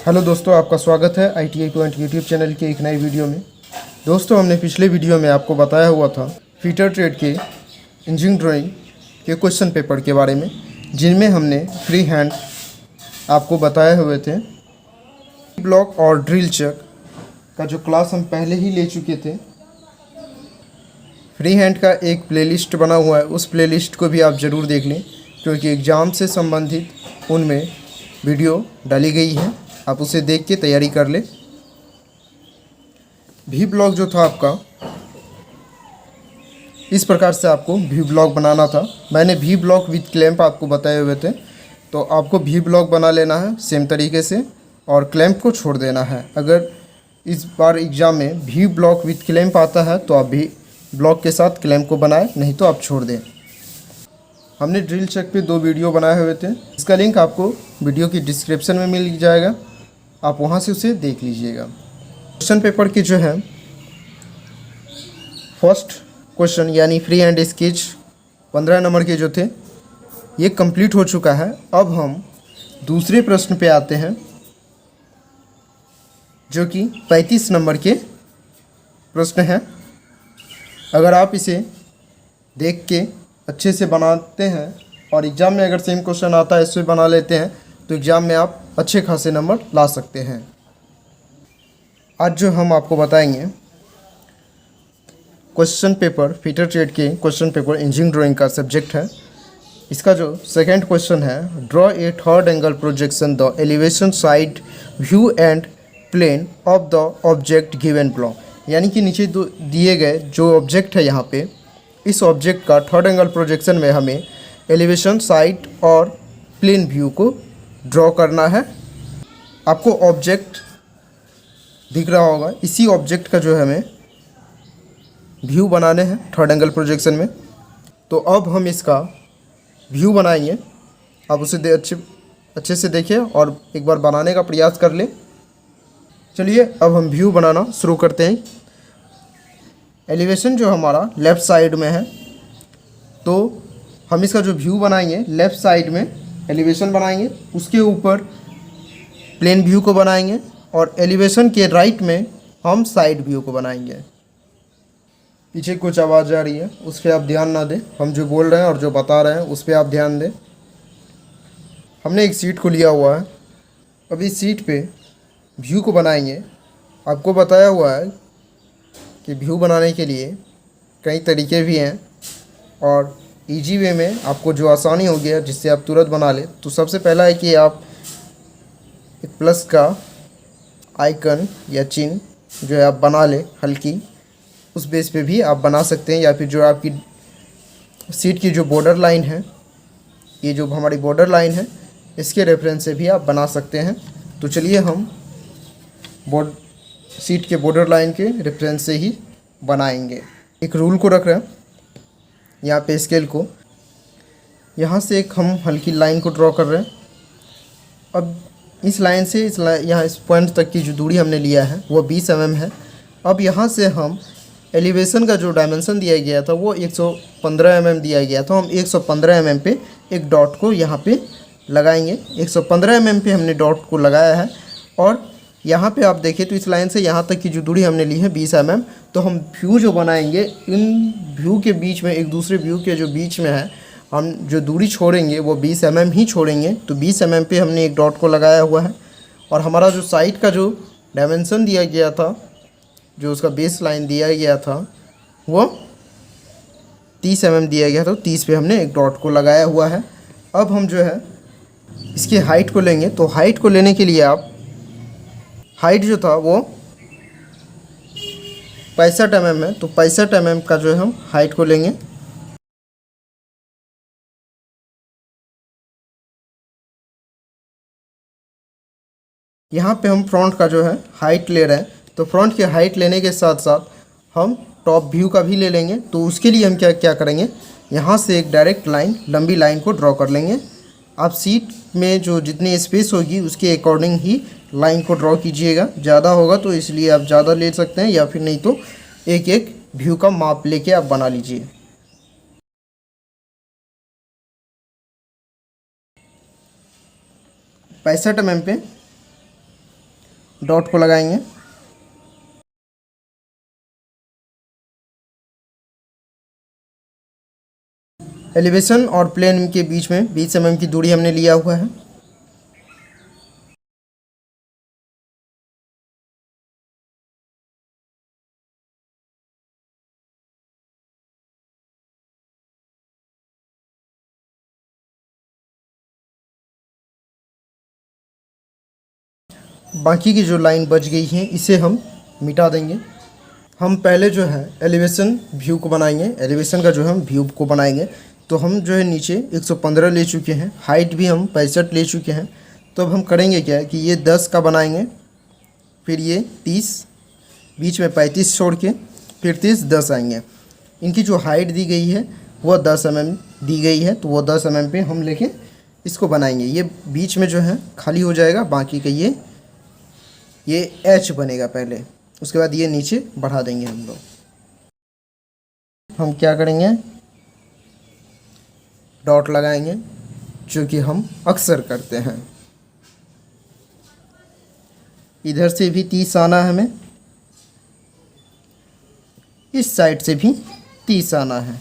Hello दोस्तों, आपका स्वागत है ITI पॉइंट यूट्यूब चैनल के एक नई वीडियो में। दोस्तों, हमने पिछले वीडियो में आपको बताया हुआ था फीटर ट्रेड के इंजीनियरिंग ड्राइंग के क्वेश्चन पेपर के बारे में, जिनमें हमने फ्री हैंड आपको बताए हुए थे। ब्लॉक और ड्रिल चेक का जो क्लास हम पहले ही ले चुके थे। फ्री हैंड का एक प्लेलिस्ट बना हुआ है, उस प्लेलिस्ट को भी आप ज़रूर देख लें, क्योंकि एग्ज़ाम से संबंधित उनमें वीडियो डाली गई है। आप उसे देख के तैयारी कर ले। वी ब्लॉग जो था आपका, इस प्रकार से आपको वी ब्लॉग बनाना था। मैंने वी ब्लॉग विद क्लैंप आपको बताए हुए थे, तो आपको वी ब्लॉग बना लेना है सेम तरीके से और क्लैंप को छोड़ देना है। अगर इस बार एग्ज़ाम में वी ब्लॉग विद क्लैंप आता है तो आप वी ब्लॉग के साथ क्लैंप को बनाएं, नहीं तो आप छोड़ दें। हमने ड्रिल चेक पे 2 वीडियो बनाए हुए थे, इसका लिंक आपको वीडियो की डिस्क्रिप्शन में मिल जाएगा, आप वहाँ से उसे देख लीजिएगा। क्वेश्चन पेपर की जो है फर्स्ट क्वेश्चन यानी फ्री हैंड स्केच 15 नंबर के जो थे, ये कंप्लीट हो चुका है। अब हम दूसरे प्रश्न पे आते हैं, जो कि 35 नंबर के प्रश्न हैं। अगर आप इसे देख के अच्छे से बनाते हैं और एग्ज़ाम में अगर सेम क्वेश्चन आता है इससे बना लेते हैं, तो एग्ज़ाम में आप अच्छे खासे नंबर ला सकते हैं। आज जो हम आपको बताएंगे क्वेश्चन पेपर फीटर ट्रेड के क्वेश्चन पेपर इंजीनियरिंग ड्राइंग का सब्जेक्ट है। इसका जो सेकंड क्वेश्चन है, draw a third angle projection the elevation side view and plan of the object given below. यानी कि नीचे दिए गए जो ऑब्जेक्ट है, यहाँ पे इस ऑब्जेक्ट का थर्ड एंगल प्रोजेक्शन में हमें एलिवेशन साइड और प्लेन व्यू को ड्रॉ करना है। आपको ऑब्जेक्ट दिख रहा होगा, इसी ऑब्जेक्ट का जो है हमें व्यू बनाने हैं थर्ड एंगल प्रोजेक्शन में। तो अब हम इसका व्यू बनाएंगे। आप उसे अच्छे से देखिए और एक बार बनाने का प्रयास कर ले। चलिए अब हम व्यू बनाना शुरू करते हैं। एलिवेशन जो हमारा लेफ़्ट साइड में है, तो हम इसका जो व्यू बनाएंगे लेफ़्ट साइड में एलिवेशन बनाएंगे, उसके ऊपर प्लेन व्यू को बनाएंगे और एलिवेशन के राइट में हम साइड व्यू को बनाएंगे। पीछे कुछ आवाज़ आ रही है, उस पर आप ध्यान ना दें। हम जो बोल रहे हैं और जो बता रहे हैं उस पर आप ध्यान दें। हमने एक सीट को लिया हुआ है, अब इस सीट पे व्यू को बनाएंगे। आपको बताया हुआ है कि व्यू बनाने के लिए कई तरीके भी हैं और इजी वे में आपको जो आसानी हो गया जिससे आप तुरंत बना ले, तो सबसे पहला है कि आप एक प्लस का आइकन या चिन्ह जो है आप बना ले हल्की, उस बेस पे भी आप बना सकते हैं। या फिर जो आपकी सीट की जो बॉर्डर लाइन है, ये जो हमारी बॉर्डर लाइन है, इसके रेफरेंस से भी आप बना सकते हैं। तो चलिए हम सीट के बॉर्डर लाइन के रेफरेंस से ही बनाएंगे। एक रूल को रख रहे हैं यहाँ पे, स्केल को यहाँ से एक हम हल्की लाइन को ड्रॉ कर रहे हैं। अब इस लाइन से यहाँ इस पॉइंट तक की जो दूरी हमने लिया है वो 20 mm है। अब यहाँ से हम एलिवेशन का जो डायमेंशन दिया गया था वो 115 mm दिया गया था। हम 115 mm पे एक डॉट को यहाँ पे लगाएंगे। 115 mm पे हमने डॉट को लगाया है और यहाँ पे आप देखें तो इस लाइन से यहाँ तक की जो दूरी हमने ली है 20 mm। तो हम व्यू जो बनाएंगे, इन व्यू के बीच में, एक दूसरे व्यू के जो बीच में है, हम जो दूरी छोड़ेंगे वो 20 mm ही छोड़ेंगे। तो 20 mm पे हमने एक डॉट को लगाया हुआ है और हमारा जो साइड का जो डायमेंशन दिया गया था, जो उसका बेस लाइन दिया गया था, वो 30 mm दिया गया था। तो 30 पे हमने एक डॉट को लगाया हुआ है। अब हम जो है इसकी हाइट को लेंगे। तो हाइट को लेने के लिए आप हाइट जो था वो 65 mm है, तो 65 mm का जो है हम हाइट को लेंगे। यहाँ पे हम फ्रंट का जो है हाइट ले रहे हैं, तो फ्रंट की हाइट लेने के साथ साथ हम टॉप व्यू का भी ले लेंगे। तो उसके लिए हम क्या क्या करेंगे, यहाँ से एक डायरेक्ट लाइन, लंबी लाइन को ड्रॉ कर लेंगे। आप सीट में जो जितनी स्पेस होगी उसके अकॉर्डिंग ही लाइन को ड्रॉ कीजिएगा। ज़्यादा होगा तो इसलिए आप ज़्यादा ले सकते हैं, या फिर नहीं तो एक एक व्यू का माप लेके आप बना लीजिए। 65 mm पे डॉट को लगाएंगे। एलिवेशन और प्लेन के बीच में 20 mm की दूरी हमने लिया हुआ है। बाकी की जो लाइन बच गई है इसे हम मिटा देंगे। हम पहले जो है एलिवेशन व्यू को बनाएंगे, एलिवेशन का जो है हम व्यू को बनाएंगे। तो हम जो है नीचे 115 ले चुके हैं, हाइट भी हम 65 ले चुके हैं। तो अब हम करेंगे क्या कि ये 10 का बनाएंगे, फिर ये 30, बीच में 35 छोड़ के फिर 30, 10 आएंगे। इनकी जो हाइट दी गई है वह 10 mm दी गई है, तो वो 10 mm पे हम लेके इसको बनाएंगे। ये बीच में जो है खाली हो जाएगा, बाकी का ये एच बनेगा पहले, उसके बाद ये नीचे बढ़ा देंगे हम लोग। हम क्या करेंगे, डॉट लगाएंगे, जो कि हम अक्सर करते हैं। इधर से भी 30 आना है हमें, इस साइड से भी 30 आना है।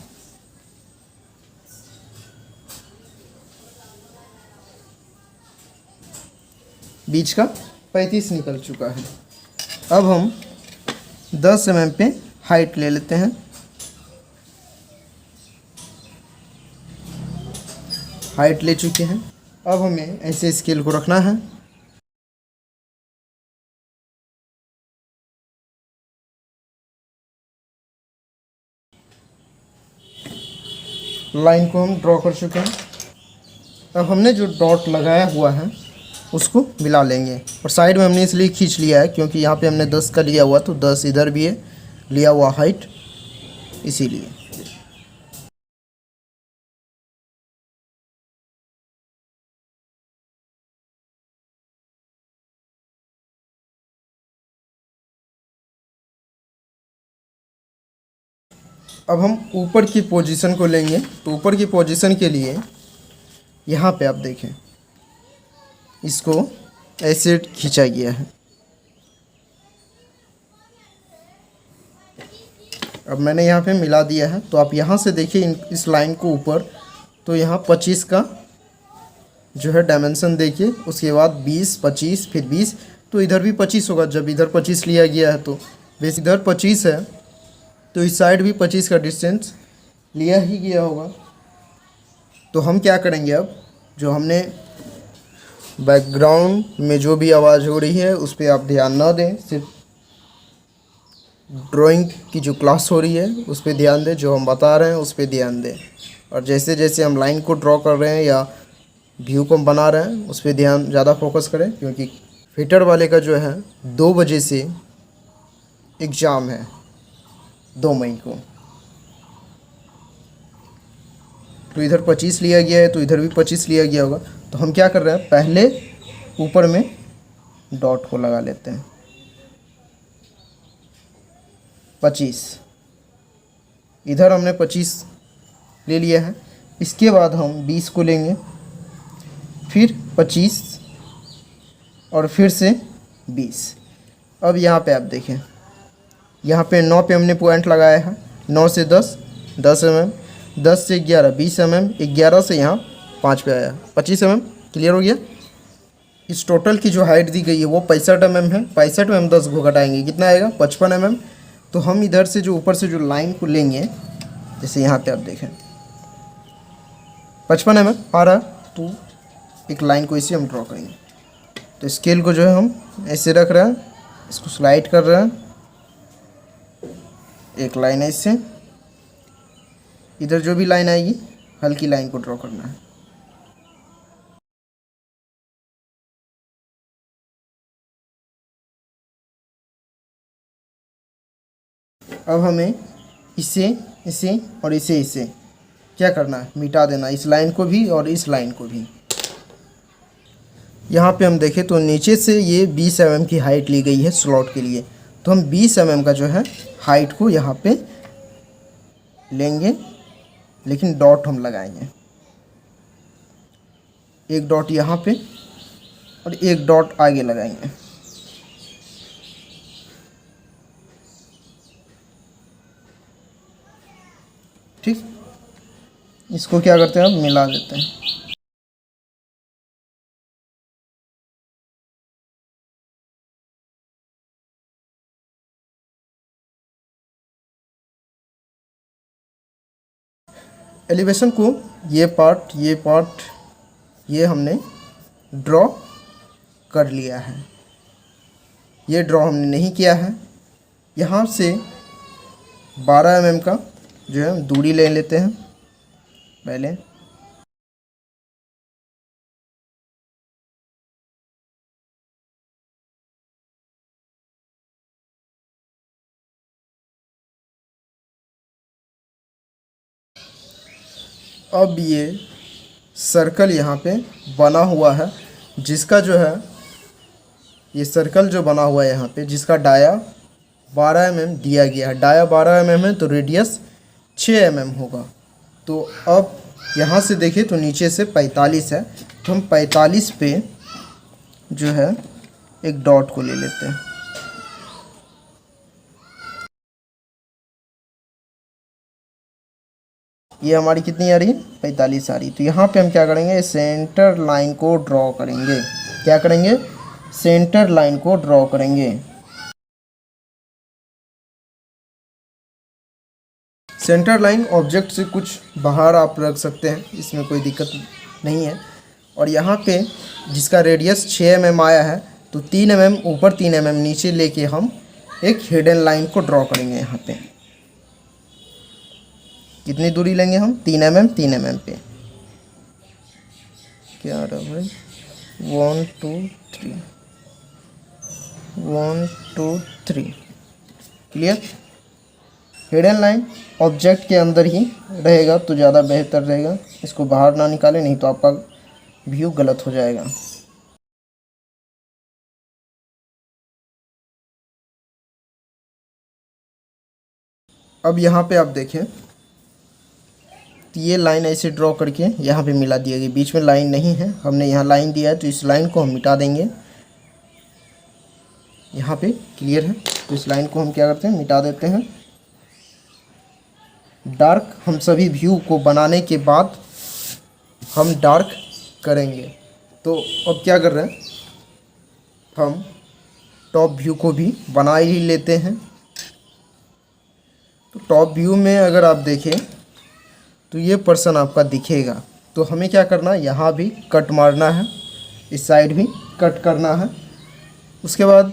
बीच का 35 निकल चुका है। अब हम 10 mm पे हाइट ले लेते हैं। हाइट ले चुके हैं। अब हमें ऐसे स्केल को रखना है। लाइन को हम ड्रॉ कर चुके हैं। अब हमने जो डॉट लगाया हुआ है उसको मिला लेंगे, और साइड में हमने इसलिए खींच लिया है क्योंकि यहाँ पे हमने 10 का लिया हुआ, तो 10 इधर भी है लिया हुआ हाइट, इसीलिए। अब हम ऊपर की पोजीशन को लेंगे, तो ऊपर की पोजीशन के लिए यहाँ पे आप देखें इसको ऐसे खींचा गया है। अब मैंने यहाँ पे मिला दिया है, तो आप यहाँ से देखिए इस लाइन को ऊपर, तो यहाँ 25 का जो है डायमेंशन देखिए, उसके बाद 20, 25, फिर 20, तो इधर भी 25 होगा। जब इधर 25 लिया गया है तो बेस इधर 25 है, तो इस साइड भी 25 का डिस्टेंस लिया ही गया होगा। तो हम क्या करेंगे, अब जो हमने बैकग्राउंड में जो भी आवाज़ हो रही है उस पर आप ध्यान ना दें, सिर्फ ड्राइंग की जो क्लास हो रही है उस पर ध्यान दें, जो हम बता रहे हैं उस पर ध्यान दें। और जैसे जैसे हम लाइन को ड्रॉ कर रहे हैं या व्यू को बना रहे हैं उस पर ध्यान ज़्यादा फोकस करें, क्योंकि फिटर वाले का जो है 2 बजे से एग्ज़ाम है, 2 मई को। तो इधर 25 लिया गया है, तो इधर भी 25 लिया गया होगा। तो हम क्या कर रहे हैं, पहले ऊपर में डॉट को लगा लेते हैं 25, इधर हमने 25 ले लिया है। इसके बाद हम 20 को लेंगे, फिर 25 और फिर से 20। अब यहाँ पे आप देखें, यहाँ पे 9 पे हमने पॉइंट लगाया है, 9 से 10, 10 mm, 10 से 11, 20 mm, 11 से यहाँ 5 पे आया, 25 mm। क्लियर हो गया। इस टोटल की जो हाइट दी गई है वो 65 mm है। 65 में हम 10 को घटाएंगे, कितना आएगा, 55 mm। तो हम इधर से जो ऊपर से जो लाइन को लेंगे, जैसे यहाँ पे आप देखें 55 mm आ रहा, तो एक लाइन को इसे हम ड्रॉ करेंगे। तो स्केल को जो है हम ऐसे रख रहे हैं, इसको स्लाइड कर रहे हैं, एक लाइन है इससे, इधर जो भी लाइन आएगी हल्की लाइन को ड्रॉ करना है। अब हमें इसे इसे और इसे क्या करना है, मिटा देना, इस लाइन को भी और इस लाइन को भी। यहाँ पे हम देखें तो नीचे से ये 20 mm की हाइट ली गई है स्लॉट के लिए, तो हम 20 mm का जो है हाइट को यहाँ पे लेंगे, लेकिन डॉट हम लगाएंगे, एक डॉट यहाँ पे और एक डॉट आगे लगाएंगे। ठीक, इसको क्या करते हैं, अब मिला देते हैं। एलिवेशन को ये पार्ट ये हमने ड्रॉ कर लिया है। ये ड्रॉ हमने नहीं किया है। यहाँ से 12 mm का जो है दूरी ले लेते हैं पहले। अब ये सर्कल यहाँ पे बना हुआ है, जिसका जो है ये सर्कल जो बना हुआ है यहाँ पे, जिसका डाया 12 mm दिया गया है। डाया 12 mm है तो रेडियस 6 mm होगा। तो अब यहाँ से देखें तो नीचे से 45 है, तो हम 45 पे जो है एक डॉट को ले लेते हैं। ये हमारी कितनी आ रही है, 45 आ रही। तो यहाँ पे हम क्या करेंगे, सेंटर लाइन को ड्रॉ करेंगे। क्या करेंगे, सेंटर लाइन को ड्रॉ करेंगे। सेंटर लाइन ऑब्जेक्ट से कुछ बाहर आप रख सकते हैं, इसमें कोई दिक्कत नहीं है। और यहाँ पे जिसका रेडियस 6 mm आया है, तो 3 mm ऊपर 3 mm नीचे लेके हम एक हिडन लाइन को ड्रॉ करेंगे। यहाँ पे कितनी दूरी लेंगे हम, 3 mm 3 mm पे। क्या रहा भाई, 1 2 3 1 2 3। क्लियर। हिडन लाइन ऑब्जेक्ट के अंदर ही रहेगा तो ज़्यादा बेहतर रहेगा। इसको बाहर ना निकालें, नहीं तो आपका व्यू गलत हो जाएगा। अब यहाँ पे आप देखें तो ये लाइन ऐसे ड्रॉ करके यहाँ पे मिला दिया गया। बीच में लाइन नहीं है, हमने यहाँ लाइन दिया है, तो इस लाइन को हम मिटा देंगे। यहाँ पे क्लियर है, तो इस लाइन को हम क्या करते हैं, मिटा देते हैं। डार्क हम सभी व्यू को बनाने के बाद हम डार्क करेंगे। तो अब क्या कर रहे हैं, हम टॉप व्यू को भी बना ही लेते हैं। तो टॉप व्यू में अगर आप देखें तो ये पर्सन आपका दिखेगा। तो हमें क्या करना है, यहाँ भी कट मारना है, इस साइड भी कट करना है। उसके बाद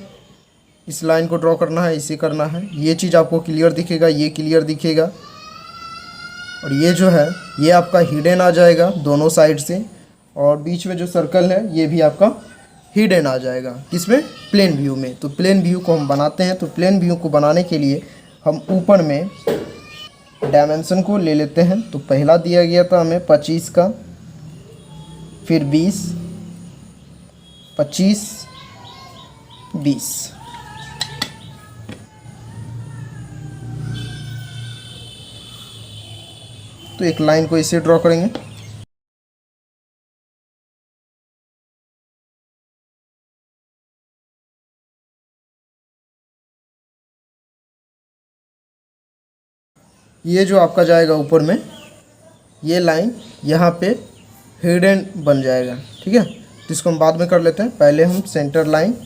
इस लाइन को ड्रॉ करना है, इसे करना है। ये चीज़ आपको क्लियर दिखेगा, ये क्लियर दिखेगा। और ये जो है ये आपका हिडन आ जाएगा दोनों साइड से। और बीच में जो सर्कल है ये भी आपका हिडन आ जाएगा। किसमें, प्लेन व्यू में। तो प्लेन व्यू को हम बनाते हैं। तो प्लेन व्यू को बनाने के लिए हम ऊपर में डायमेंशन को ले लेते हैं। तो पहला दिया गया था हमें 25 का, फिर 20, 25, 20। तो एक लाइन को इसे ड्रॉ करेंगे। ये जो आपका जाएगा ऊपर में, ये लाइन यहाँ पे हिडन बन जाएगा। ठीक है, तो इसको हम बाद में कर लेते हैं। पहले हम सेंटर लाइन,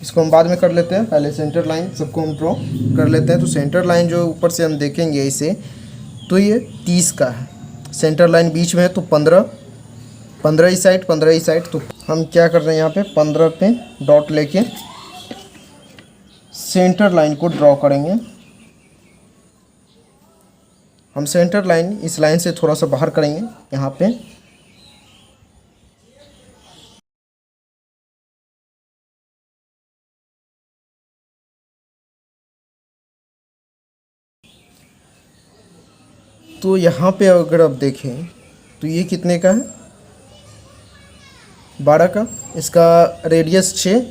इसको हम बाद में कर लेते हैं। पहले सेंटर लाइन सबको हम ड्रॉ कर लेते हैं। तो सेंटर लाइन जो ऊपर से हम देखेंगे इसे, तो ये 30 का है। सेंटर लाइन बीच में है तो 15, 15 इस साइड, 15 इस साइड। तो हम क्या कर रहे हैं, यहाँ पे 15 पे डॉट लेके सेंटर लाइन को ड्रॉ करेंगे। हम सेंटर लाइन इस लाइन से थोड़ा सा बाहर करेंगे यहाँ पे। तो यहाँ पे अगर आप देखें तो ये कितने का है, 12 का। इसका रेडियस 6।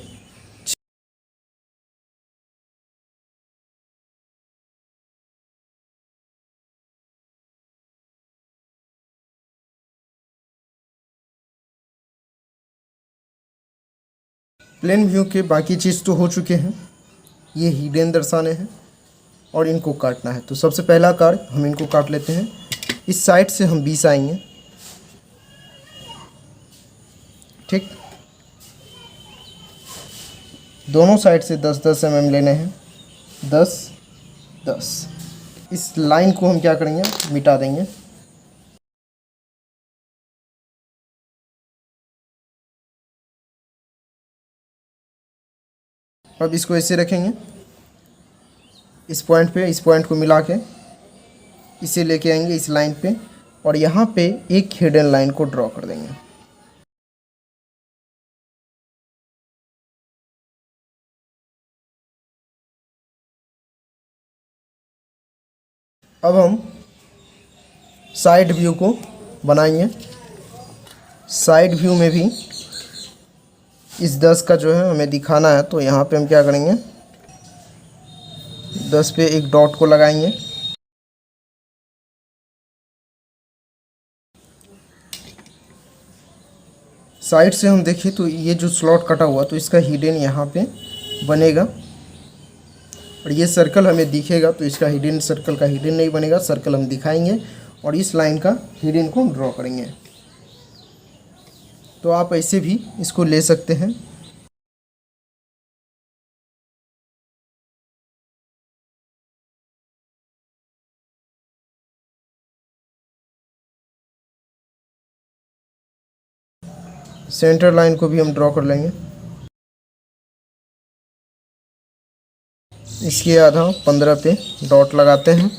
प्लेन व्यू के बाकी चीज़ तो हो चुके हैं, ये हिडन दर्शाने हैं। और इनको काटना है। तो सबसे पहला कार्य हम इनको काट लेते हैं। इस साइड से हम 20 आएंगे, ठीक। दोनों साइड से 10-10 mm लेने हैं, 10-10। इस लाइन को हम क्या करेंगे, मिटा देंगे। अब इसको ऐसे रखेंगे, इस पॉइंट पे, इस पॉइंट को मिला के इसे लेके आएंगे इस लाइन पे, और यहाँ पे एक हिडन लाइन को ड्रॉ कर देंगे। अब हम साइड व्यू को बनाएंगे। साइड व्यू में भी इस 10 का जो है हमें दिखाना है, तो यहाँ पे हम क्या करेंगे, 10 पे एक डॉट को लगाएंगे। साइड से हम देखें तो ये जो स्लॉट कटा हुआ, तो इसका हिडन यहाँ पे बनेगा, और ये सर्कल हमें दिखेगा, तो इसका हिडन, सर्कल का हिडन नहीं बनेगा, सर्कल हम दिखाएंगे और इस लाइन का हिडन को हम ड्रॉ करेंगे। तो आप ऐसे भी इसको ले सकते हैं। सेंटर लाइन को भी हम ड्रॉ कर लेंगे। इसके आधा 15 पे डॉट लगाते हैं।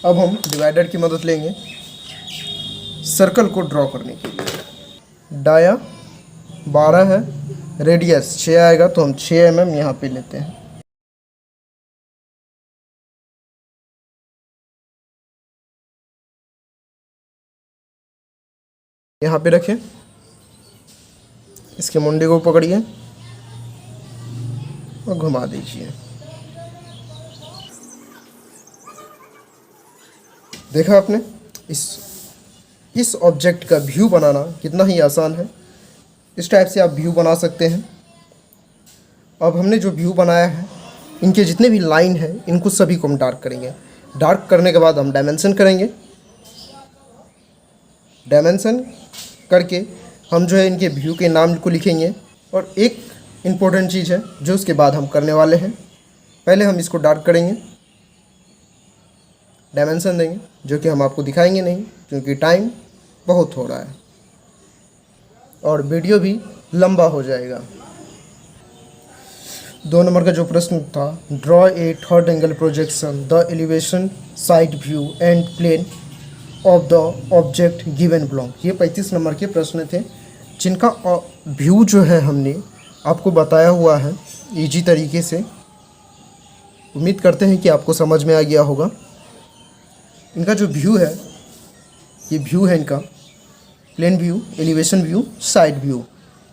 अब हम डिवाइडर की मदद लेंगे सर्कल को ड्रॉ करने के लिए। डाया 12 है, रेडियस 6 आएगा, तो हम 6 mm यहाँ पे लेते हैं। यहाँ पे रखें, इसके मुंडे को पकड़िए और घुमा दीजिए। देखा आपने, इस ऑब्जेक्ट का व्यू बनाना कितना ही आसान है। इस टाइप से आप व्यू बना सकते हैं। अब हमने जो व्यू बनाया है, इनके जितने भी लाइन है, इनको सभी को हम डार्क करेंगे। डार्क करने के बाद हम डायमेंशन करेंगे। डायमेंशन करके हम जो है इनके व्यू के नाम को लिखेंगे। और एक इम्पोर्टेंट चीज़ है जो उसके बाद हम करने वाले हैं, पहले हम इसको डार्क करेंगे, डायमेंशन देंगे, जो कि हम आपको दिखाएंगे नहीं क्योंकि टाइम बहुत हो रहा है और वीडियो भी लंबा हो जाएगा। 2 नंबर का जो प्रश्न था, draw a third angle projection the elevation side view and plan of the object given below. ये 35 नंबर के प्रश्न थे, जिनका व्यू जो है हमने आपको बताया हुआ है इजी तरीके से। उम्मीद करते हैं कि आपको समझ में आ गया होगा। इनका जो व्यू है, ये व्यू है इनका plan view, elevation view, side view.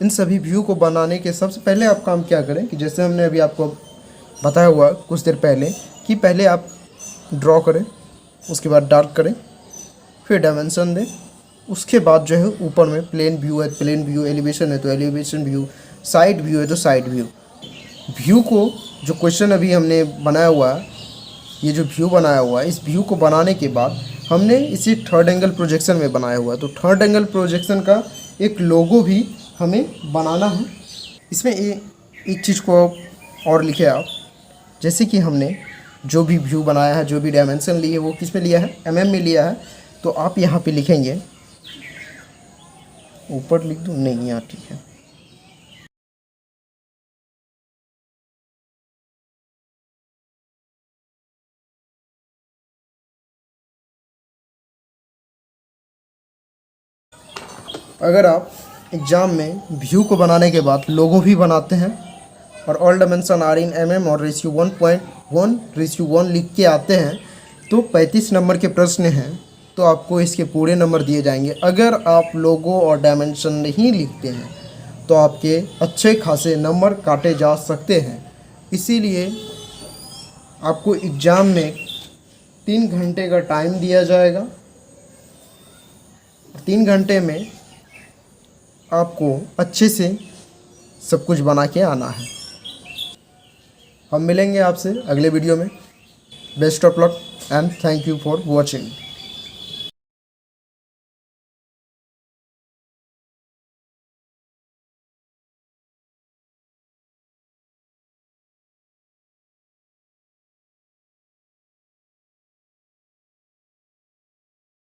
इन सभी व्यू को बनाने के सबसे पहले आप काम क्या करें कि जैसे हमने अभी आपको बताया हुआ कुछ देर पहले कि पहले आप ड्रॉ करें, उसके बाद डार्क करें, फिर डायमेंशन दें, उसके बाद जो है ऊपर में प्लेन व्यू है तो प्लेन व्यू, एलिवेशन है तो एलिवेशन व्यू, साइड व्यू है तो साइड व्यू। व्यू को जो क्वेश्चन अभी हमने बनाया हुआ है, ये जो व्यू बनाया हुआ है, इस व्यू को बनाने के बाद हमने इसे थर्ड एंगल प्रोजेक्शन में बनाया हुआ है। तो थर्ड एंगल प्रोजेक्शन का एक लोगो भी हमें बनाना है। इसमें एक चीज़ को और लिखे आप, जैसे कि हमने जो भी व्यू बनाया है, जो भी डायमेंशन लिए, वो किस में लिया है, mm में लिया है। तो आप यहाँ पे लिखेंगे, ऊपर लिख दूँ, नहीं यहाँ ठीक है। अगर आप एग्ज़ाम में व्यू को बनाने के बाद लोगो भी बनाते हैं और all dimension are in mm और रेशियो 1.1:1 लिख के आते हैं, तो 35 नंबर के प्रश्न हैं, तो आपको इसके पूरे नंबर दिए जाएंगे। अगर आप लोगो और डायमेंशन नहीं लिखते हैं तो आपके अच्छे खासे नंबर काटे जा सकते हैं। इसीलिए आपको एग्ज़ाम में 3 घंटे का टाइम दिया जाएगा। 3 घंटे में आपको अच्छे से सब कुछ बना के आना है। हम मिलेंगे आपसे अगले वीडियो में। Best of luck and thank you for watching.